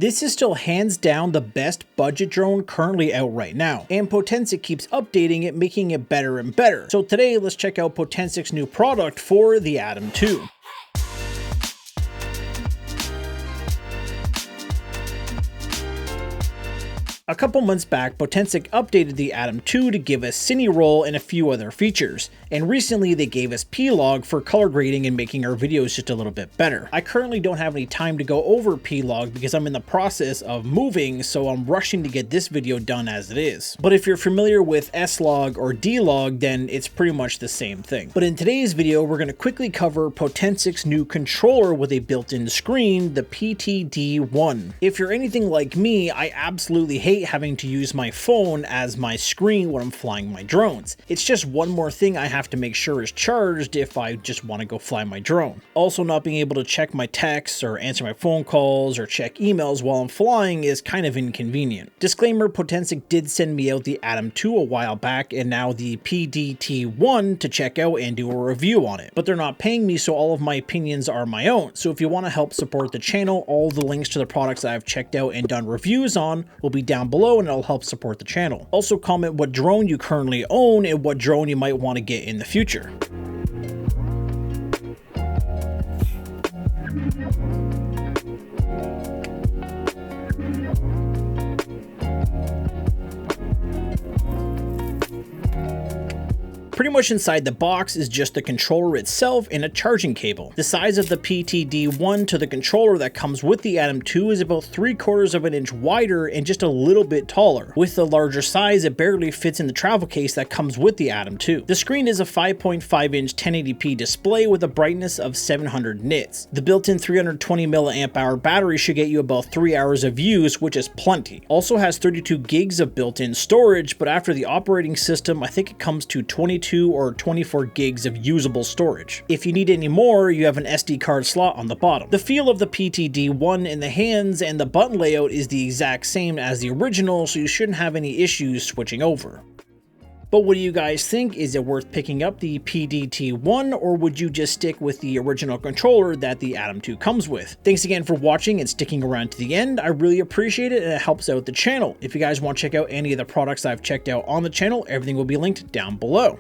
This is still hands down the best budget drone currently out right now, and Potensic keeps updating it, making it better and better. So today, let's check out Potensic's new product for the Atom 2. A couple months back, Potensic updated the Atom 2 to give us cine roll and a few other features, and recently they gave us P-Log for color grading and making our videos just a little bit better. I currently don't have any time to go over P-Log because I'm in the process of moving, so I'm rushing to get this video done as it is. But if you're familiar with S-Log or D-Log, then it's pretty much the same thing. But in today's video, we're going to quickly cover Potensic's new controller with a built-in screen, the PTD1. If you're anything like me, I absolutely hate having to use my phone as my screen when I'm flying my drones. It's just one more thing I have to make sure is charged if I just want to go fly my drone. Also, not being able to check my texts or answer my phone calls or check emails while I'm flying is kind of inconvenient. Disclaimer, Potensic did send me out the Atom 2 a while back and now the PTD1 to check out and do a review on it. But they're not paying me, so all of my opinions are my own. So if you want to help support the channel, all the links to the products that I've checked out and done reviews on will be down below, and it'll help support the channel. Also comment what drone you currently own and what drone you might want to get in the future. Pretty much inside the box is just the controller itself and a charging cable. The size of the PTD1 to the controller that comes with the Atom 2 is about 3/4 of an inch wider and just a little bit taller. With the larger size, it barely fits in the travel case that comes with the Atom 2. The screen is a 5.5-inch 1080p display with a brightness of 700 nits. The built-in 320 mAh battery should get you about 3 hours of use, which is plenty. Also has 32 gigs of built-in storage, but after the operating system, I think it comes to 22 or 24 gigs of usable storage. If you need any more, you have an SD card slot on the bottom. The feel of the PTD1 in the hands and the button layout is the exact same as the original, so you shouldn't have any issues switching over. But what do you guys think? Is it worth picking up the PTD1, or would you just stick with the original controller that the Atom 2 comes with? Thanks again for watching and sticking around to the end. I really appreciate it and it helps out the channel. If you guys want to check out any of the products I've checked out on the channel, everything will be linked down below.